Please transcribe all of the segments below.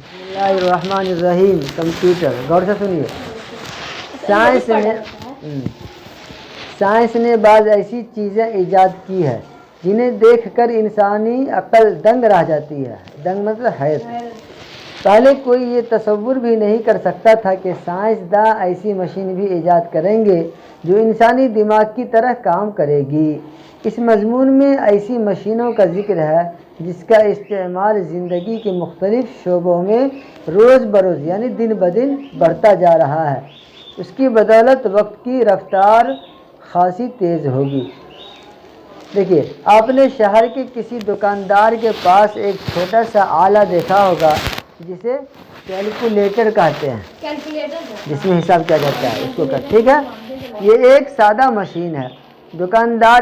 بسم اللہ الرحمن الرحیم. کمپیوٹر، غور سے سنیے. سائنس نے بعض ایسی چیزیں ایجاد کی ہے جنہیں دیکھ کر انسانی عقل دنگ رہ جاتی ہے. دنگ مطلب حیرت. پہلے کوئی یہ تصور بھی نہیں کر سکتا تھا کہ سائنسداں ایسی مشین بھی ایجاد کریں گے جو انسانی دماغ کی طرح کام کرے گی. اس مضمون میں ایسی مشینوں کا ذکر ہے جس کا استعمال زندگی کے مختلف شعبوں میں روز بروز یعنی دن بدن بڑھتا جا رہا ہے. اس کی بدولت وقت کی رفتار خاصی تیز ہوگی. دیکھیے، آپ نے شہر کے کسی دکاندار کے پاس ایک چھوٹا سا آلہ دیکھا ہوگا جسے کیلکولیٹر کہتے ہیں، جس میں حساب کیا جاتا ہے. اس کو ٹھیک ہے، یہ ایک سادہ مشین ہے. دکاندار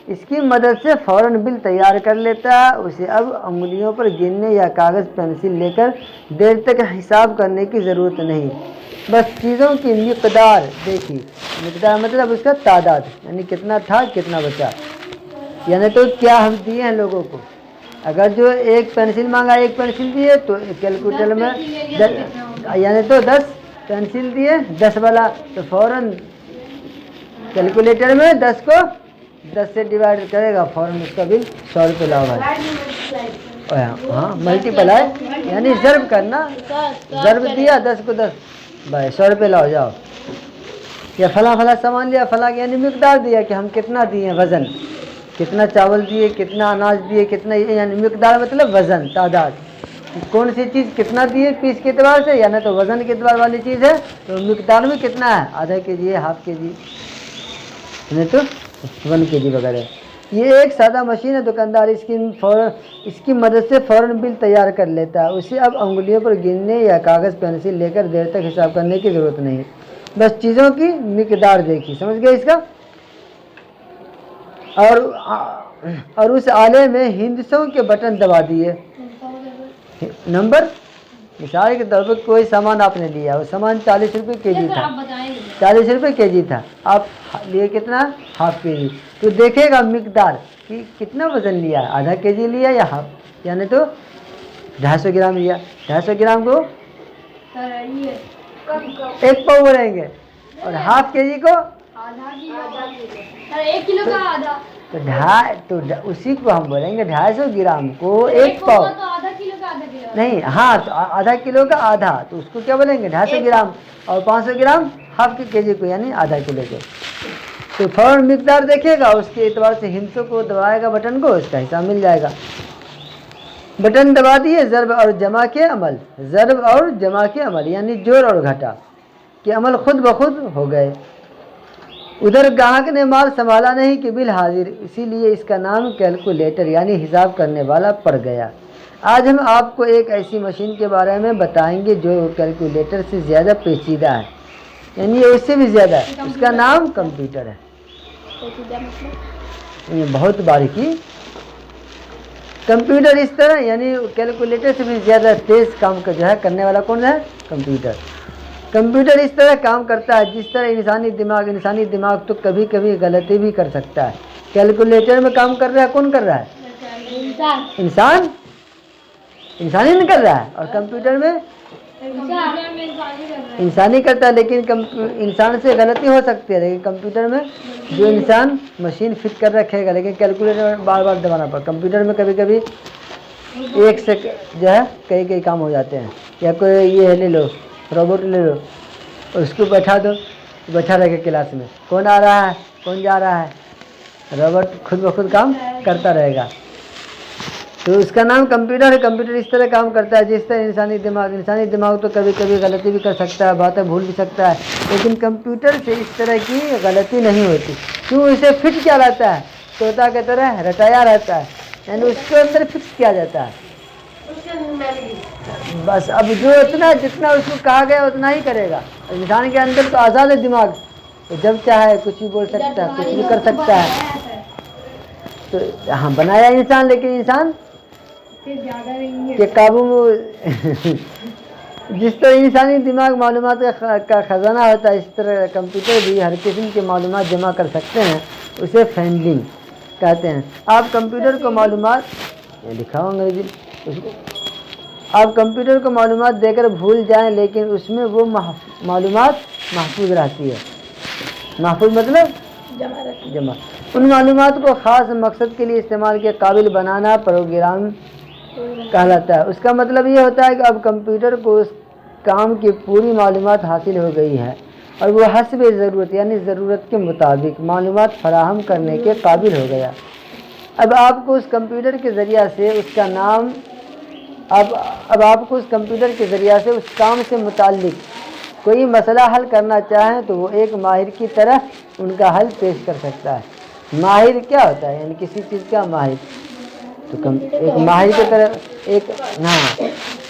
اس کی مدد سے فوراً بل تیار کر لیتا ہے. اسے اب انگلیوں پر گننے یا کاغذ پینسل لے کر دیر تک حساب کرنے کی ضرورت نہیں. بس چیزوں کی مقدار دیکھی. مقدار مطلب اس کا تعداد، یعنی کتنا تھا کتنا بچا. یعنی تو کیا ہم دیے ہیں لوگوں کو، اگر جو ایک پینسل مانگا ایک پینسل دیے تو کیلکولیٹر میں یعنی تو 10 پینسل دیے 10 والا، تو فوراً کیلکولیٹر میں 10 کو 10 سے ڈیوائڈ کرے گا، فوراً اس کا بل 100 روپے لاؤ بھائی. ہاں ملٹیپل ہے یعنی ضرب کرنا. ضرب دیا 10 کو 10 بھائی 100 روپے لاؤ جاؤ. یا فلاں سامان لیا فلاں یعنی مقدار دیا کہ ہم کتنا دیے، وزن کتنا چاول دیے، کتنا اناج دیے، کتنا، یعنی مقدار مطلب وزن تعداد. کون سی چیز کتنا دیے پیس کے اعتبار سے، یعنی تو وزن کے اعتبار والی چیز ہے تو مقدار میں کتنا ہے، آدھا کے جی ہے، ہاف کے جی، نہیں تو 1 کے جی وغیرہ. یہ ایک سادہ مشین ہے. دکاندار اس کی مدد سے فوراً بل تیار کر لیتا ہے. اسے اب انگلیوں پر گننے یا کاغذ پینسل لے کر دیر تک حساب کرنے کی ضرورت نہیں. بس چیزوں کی مقدار دیکھی. سمجھ گئے اس کا. اور اس آلے میں ہندسوں کے بٹن دبا دیے. نمبر مثال کے طور پر کوئی سامان آپ نے لیا، وہ سامان 40 روپے کے جی تھا، 40 روپے کے جی تھا. آپ لیے کتنا، ہاف کے جی. تو دیکھے گا مقدار کہ کتنا وزن لیا، آدھا کے جی لیا یا ہاف، یعنی تو 250 گرام لیا. 250 گرام کو 1 پاؤ بولیں گے، اور ہاف کے جی کو 1 کلو کا آدھا. تو اسی کو ہم بولیں گے 250 گرام کو 1 پاؤ. آدھا کلو کا آدھا کلو نہیں، ہاں تو آدھا کلو کا آدھا، تو اس کو کیا بولیں گے 250 گرام. اور 500 گرام ہاف کے جی کو یعنی آدھا کلو کو. تو فوراً مقدار دیکھے گا، اس کے اعتبار سے ہندسوں کو دبائے گا بٹن کو، اس کا حساب مل جائے گا. بٹن دبا دیے. ضرب اور جمع کے عمل. ضرب اور جمع کے عمل یعنی جوڑ اور گھٹا کے عمل خود بخود ہو گئے. ادھر گاہک نے مال سنبھالا نہیں کہ بل حاضر، اسی لیے اس کا نام کیلکولیٹر یعنی حساب کرنے والا پڑ گیا. آج ہم آپ کو ایک ایسی مشین کے بارے میں بتائیں گے جو کیلکولیٹر سے زیادہ پیچیدہ ہے، یعنی اس سے بھی زیادہ. اس کا نام کمپیوٹر ہے. یہ بہت باریکی. کمپیوٹر اس طرح یعنی کیلکولیٹر سے بھی زیادہ تیز کام کا جو ہے کرنے والا کون ہے، کمپیوٹر. کمپیوٹر اس طرح کام کرتا ہے جس طرح انسانی دماغ تو کبھی کبھی غلطی بھی کر سکتا ہے. کیلکولیٹر میں کام کر رہا ہے، کون کر رہا ہے، انسانی نہیں کر رہا ہے. اور کمپیوٹر میں انسانی کرتا ہے، لیکن انسان سے غلطی ہو سکتی ہے. لیکن کمپیوٹر میں جو انسان مشین فٹ کر رکھے گا، لیکن کیلکولیٹر میں بار بار دبانا پڑا. کمپیوٹر میں کبھی کبھی ایک سے جو ہے کئی کام ہو جاتے ہیں. یا کوئی یہ لے لو، روبوٹ لے لو، اس کو بیٹھا دو، بیٹھا رہے گا کلاس میں، کون آ رہا ہے کون جا رہا ہے، روبوٹ خود بخود کام کرتا رہے گا. تو اس کا نام کمپیوٹر ہے. کمپیوٹر اس طرح کام کرتا ہے جس طرح انسانی دماغ تو کبھی کبھی غلطی بھی کر سکتا ہے، باتیں بھول بھی سکتا ہے، لیکن کمپیوٹر سے اس طرح کی غلطی نہیں ہوتی. کیوں؟ اسے فٹ کیا رہتا ہے، طوطا کی طرح رٹایا رہتا ہے، یعنی اس کے اندر فکس کیا جاتا ہے. بس اب جو جتنا اس کو کہا گیا اتنا ہی کرے گا. انسان کے اندر تو آزاد ہے دماغ، تو جب چاہے کچھ بھی بول سکتا ہے، کچھ بھی کر سکتا ہے. تو ہاں بنایا انسان، لیکن انسان کے قابو میں جس طرح انسانی دماغ معلومات کا خزانہ ہوتا ہے، اس طرح کمپیوٹر بھی ہر قسم کی معلومات جمع کر سکتے ہیں. اسے فینڈنگ کہتے ہیں. آپ کمپیوٹر کو معلومات لکھا ہوں انگریزی، آپ کمپیوٹر کو معلومات دے کر بھول جائیں لیکن اس میں وہ معلومات محفوظ رہتی ہے. محفوظ مطلب جمع. ان معلومات کو خاص مقصد کے لیے استعمال کے قابل بنانا پروگرام کہلاتا ہے. اس کا مطلب یہ ہوتا ہے کہ اب کمپیوٹر کو اس کام کی پوری معلومات حاصل ہو گئی ہے اور وہ حسب ضرورت یعنی ضرورت کے مطابق معلومات فراہم کرنے کے قابل ہو گیا. اب آپ کو اس کمپیوٹر کے ذریعہ سے اس کا نام اب آپ کو اس کمپیوٹر کے ذریعہ سے اس کام سے متعلق کوئی مسئلہ حل کرنا چاہیں تو وہ ایک ماہر کی طرح ان کا حل پیش کر سکتا ہے. ماہر کیا ہوتا ہے؟ یعنی کسی چیز کا ماہر. تو ایک ماہر کی طرح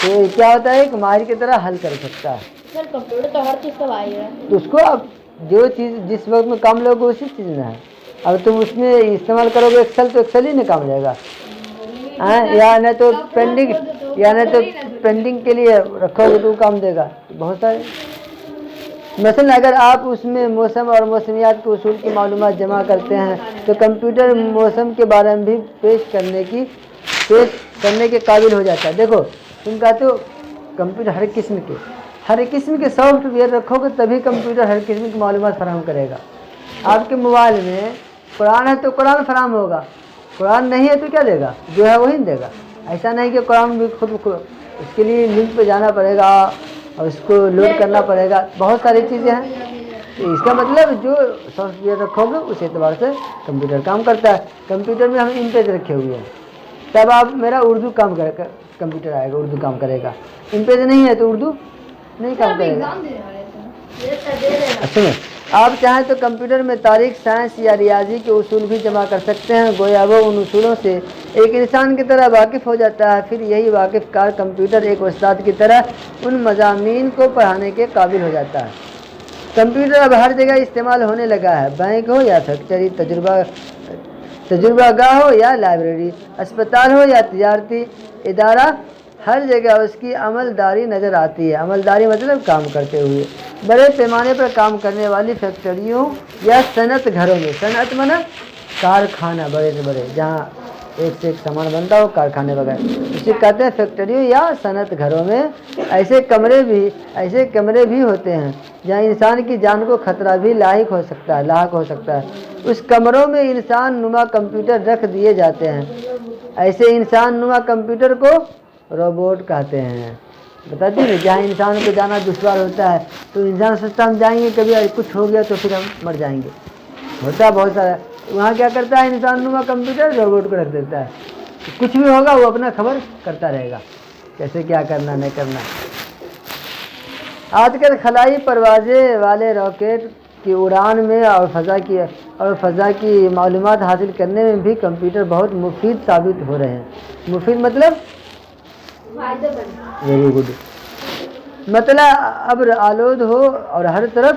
تو کیا ہوتا ہے؟ ایک ماہر کی طرح حل کر سکتا ہے. سر کمپیوٹر تو ہر چیز کا ماہر ہے. تو اس کو اب جو چیز جس وقت میں کام لوگے اسی چیز میں ہے. اب تم اس میں استعمال کرو گے ایکسل تو ایکسل ہی میں کام جائے گا. یا نہ تو پینڈنگ کے لیے رکھو گے تو کام دے گا. بہت سارے مثلا اگر آپ اس میں موسم اور موسمیات کے اصول کی معلومات جمع کرتے ہیں تو کمپیوٹر موسم کے بارے میں بھی پیش کرنے کے قابل ہو جاتا ہے. دیکھو تم کہتے ہو کمپیوٹر ہر قسم کے سافٹ ویئر رکھو گے تبھی کمپیوٹر ہر قسم کی معلومات فراہم کرے گا. آپ کے موبائل میں قرآن ہے تو قرآن فراہم ہوگا, قرآن نہیں ہے تو کیا دے گا؟ جو ہے وہی دے گا. ایسا نہیں کہ قرآن بھی خود اس کے لیے لنک پہ جانا پڑے گا اور اس کو لوڈ کرنا پڑے گا. بہت ساری چیزیں ہیں. تو اس کا مطلب جو سافٹ ویئر رکھو گے اس اعتبار سے کمپیوٹر کام کرتا ہے. کمپیوٹر میں ہم انپیج رکھے ہوئے ہیں, تب آپ میرا اردو کام کرے گا, کمپیوٹر آئے گا اردو کام کرے گا. انپیج نہیں ہے تو اردو نہیں کام کرے گا. اچھا آپ چاہیں تو کمپیوٹر میں تاریخ, سائنس یا ریاضی کے اصول بھی جمع کر سکتے ہیں. گویا وہ ان اصولوں سے ایک انسان کی طرح واقف ہو جاتا ہے. پھر یہی واقف کار کمپیوٹر ایک استاد کی طرح ان مضامین کو پڑھانے کے قابل ہو جاتا ہے. کمپیوٹر اب ہر جگہ استعمال ہونے لگا ہے. بینک ہو یا فیکٹری, تجربہ گاہ ہو یا لائبریری, اسپتال ہو یا تجارتی ادارہ, ہر جگہ اس کی عملداری نظر آتی ہے. عملداری مطلب کام کرتے ہوئے. بڑے پیمانے پر کام کرنے والی فیکٹریوں یا صنعت گھروں میں, صنعت منا کارخانہ, بڑے سے بڑے جہاں ایک سے ایک سامان بنتا ہو, کارخانے وغیرہ, اسے کہتے ہیں فیکٹریوں یا صنعت گھروں میں. ایسے کمرے بھی ہوتے ہیں جہاں انسان کی جان کو خطرہ بھی لاحق ہو سکتا ہے. اس کمروں میں انسان نما کمپیوٹر رکھ دیے جاتے ہیں. ایسے انسان نما کمپیوٹر کو روبوٹ کہتے ہیں. بتاتی ہیں جہاں انسان کو جانا دشوار ہوتا ہے تو انسان سوچتا ہم جائیں گے, کبھی کچھ ہو گیا تو پھر ہم مر جائیں گے. ہوتا ہے بہت سارا. وہاں کیا کرتا ہے انسان نما کمپیوٹر روبوٹ کو رکھ دیتا ہے. کچھ بھی ہوگا وہ اپنا خبر کرتا رہے گا, کیسے کیا کرنا نہیں کرنا. آج کل خلائی پروازیں والے راکٹ کی اڑان میں اور فضا کی معلومات حاصل کرنے میں بھی کمپیوٹر بہت مفید ثابت ہو رہے ہیں. مفید مطلب ویری گڈ. مطلب ابر آلود ہو اور ہر طرف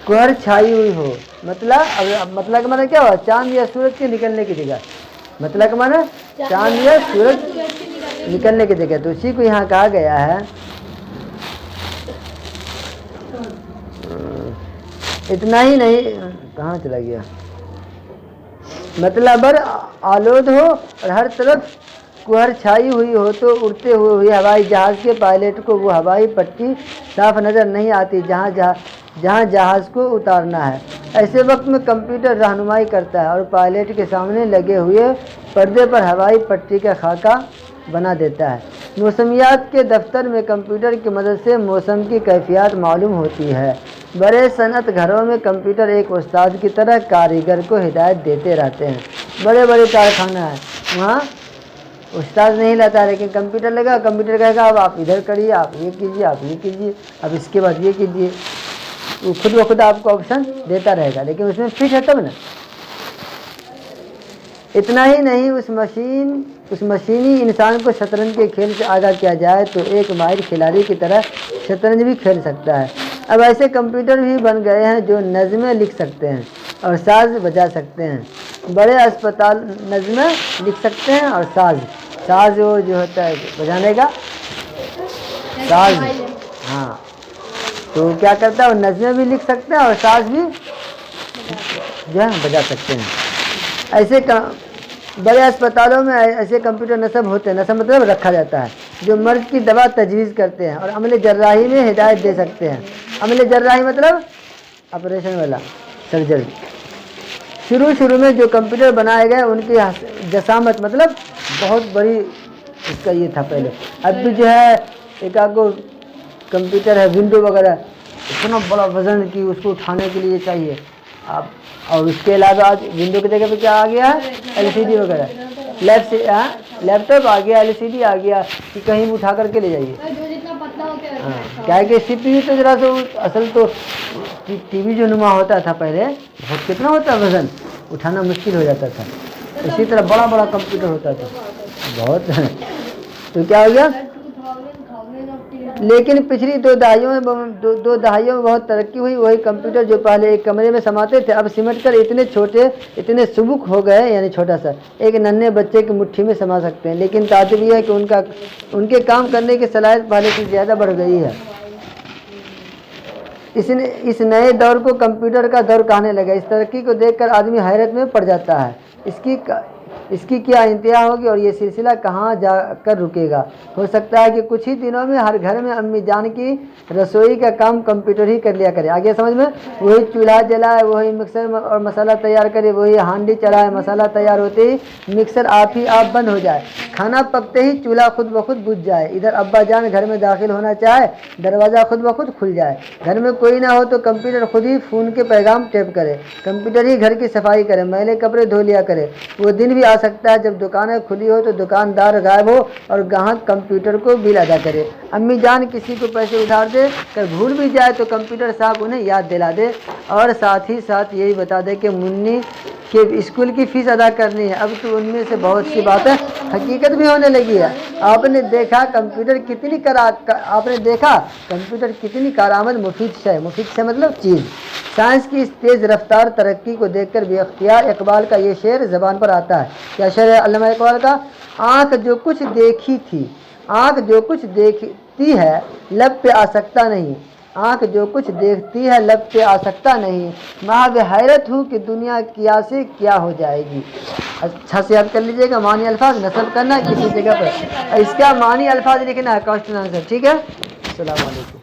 کوہر چھائی ہوئی ہو. مطلب کا معنی کیا ہوا؟ چاند یا سورج کے نکلنے کی جگہ. مطلب کا معنی چاند یا سورج نکلنے کی جگہ. تو اسی کو یہاں کہا گیا ہے. اتنا ہی نہیں, کہاں چلا گیا؟ مطلب آلود ہو اور ہر طرف کوہر چھائی ہوئی ہو تو اڑتے ہوئے ہوائی جہاز کے پائلٹ کو وہ ہوائی پٹی صاف نظر نہیں آتی جہاں جہاز کو اتارنا ہے. ایسے وقت میں کمپیوٹر رہنمائی کرتا ہے اور پائلٹ کے سامنے لگے ہوئے پردے پر ہوائی پٹی کا خاکہ بنا دیتا ہے. موسمیات کے دفتر میں کمپیوٹر کی مدد سے موسم کی کیفیات معلوم ہوتی ہے. بڑے صنعت گھروں میں کمپیوٹر ایک استاد کی طرح کاریگر کو ہدایت دیتے رہتے ہیں. بڑے بڑے کارخانہ ہیں, وہاں استاد نہیں لاتا لیکن کمپیوٹر لگا, کمپیوٹر کہے گا اب آپ ادھر کریے, آپ یہ کیجیے, آپ یہ کیجیے, اب اس کے بعد یہ کیجیے. وہ خود بخود آپ کو آپشن دیتا رہے گا لیکن اس میں فٹ ہے تب نا. اتنا ہی نہیں, اس مشینی انسان کو شطرنج کے کھیل سے آگاہ کیا جائے تو ایک ماہر کھلاڑی کی طرح شطرنج بھی کھیل سکتا ہے. اب ایسے کمپیوٹر بھی بن گئے ہیں جو نظمیں لکھ سکتے ہیں اور ساز بجا سکتے ہیں. بڑے اسپتال نظمیں لکھ سکتے ہیں اور ساز جو ہوتا ہے بجانے کا ساز, ہاں تو کیا کرتا ہے وہ نظمیں بھی لکھ سکتے ہیں اور ساز بھی جو ہے بجا سکتے ہیں. بڑے اسپتالوں میں ایسے کمپیوٹر نصب ہوتے ہیں، نصب مطلب رکھا جاتا ہے، جو مرض کی دوا تجویز کرتے ہیں اور عمل جراحی میں ہدایت دے سکتے ہیں۔ عمل جراحی مطلب آپریشن والا، سرجری۔ شروع میں جو کمپیوٹر بنائے گئے ان کی جسامت مطلب بہت بڑی اس کا یہ تھا پہلے۔ اب بھی جو ہے ایک آگو کمپیوٹر ہے ونڈو وغیرہ، اتنا بڑا وزن کی اس کو اٹھانے کے لیے چاہیے آپ، اور اس کے علاوہ آج ونڈو کی جگہ پہ کیا آ گیا ہے؟ LCD وغیرہ، لیپ ٹاپ آ گیا، LCD آ گیا کہ کہیں بھی اٹھا کر کے لے جائیے۔ جو جتنا پتلا ہوتا ہے ہاں، کیا ہے کہ CPU تو ذرا سا اصل تو ٹی وی جو نما ہوتا تھا پہلے بہت کتنا ہوتا وزن اٹھانا مشکل ہو جاتا تھا، اسی طرح بڑا بڑا کمپیوٹر ہوتا تھا بہت تو کیا ہو گیا؟ لیکن پچھلی دو دہائیوں میں بہت ترقی ہوئی۔ وہی کمپیوٹر جو پہلے ایک کمرے میں سماتے تھے اب سمٹ کر اتنے چھوٹے اتنے سبک ہو گئے، یعنی چھوٹا سا ایک ننھے بچے کی مٹھی میں سما سکتے ہیں۔ لیکن تعجب یہ ہے کہ ان کے کام کرنے کی صلاحیت پہلے سے زیادہ بڑھ گئی ہے۔ اس نئے دور کو کمپیوٹر کا دور کہنے لگا۔ اس ترقی کو دیکھ کر آدمی حیرت میں پڑ جاتا ہے، اس کی کیا انتہا ہوگی اور یہ سلسلہ کہاں جا کر رکے گا۔ ہو سکتا ہے کہ کچھ ہی دنوں میں ہر گھر میں امی جان کی رسوئی کا کام کمپیوٹر ہی کر لیا کرے۔ آگے سمجھ میں، وہی چولہا جلائے، وہی مکسر اور مسالہ تیار کرے، وہی ہانڈی چلائے، مسالہ تیار ہوتے ہی مکسر آپ بند ہو جائے، کھانا پکتے ہی چولہا خود بخود بجھ جائے، ادھر ابا جان گھر میں داخل ہونا چاہے دروازہ خود بخود کھل جائے، گھر میں کوئی نہ ہو تو کمپیوٹر خود ہی فون کے پیغام ٹیپ کرے، کمپیوٹر ہی گھر کی صفائی کرے، میلے کپڑے دھو لیا کرے۔ وہ دن بھی آ سکتا ہے جب دکانیں کھلی ہو تو دکاندار غائب ہو اور گاہک کمپیوٹر کو بل ادا کرے، امی جان کسی کو پیسے ادھار دے کر بھول بھی جائے تو کمپیوٹر صاحب انہیں یاد دلا دے اور ساتھ ہی ساتھ یہی بتا دے کہ منی کے اسکول کی فیس ادا کرنی ہے۔ اب تو ان میں سے بہت سی باتیں حقیقت بھی ہونے لگی ہے۔ آپ نے دیکھا کمپیوٹر کتنی کارآمد مفید ہے مطلب چیز۔ سائنس کی اس تیز رفتار ترقی کو دیکھ کر بے اختیار اقبال کا یہ شعر زبان پر آتا ہے۔ کیا شعر ہے علامہ اقبال کا؟ آنکھ جو کچھ دیکھتی ہے لب پہ آ سکتا نہیں، آنکھ جو کچھ دیکھتی ہے لب پہ آ سکتا نہیں، محض حیرت ہوں کہ دنیا کیا سے کیا ہو جائے گی۔ اچھا سے یاد کر لیجئے گا، معنی الفاظ نصب کرنا ہے کسی جگہ پر، اس کا معنی الفاظ لکھنا ہے کوسچن آنسر، ٹھیک ہے؟ السلام علیکم۔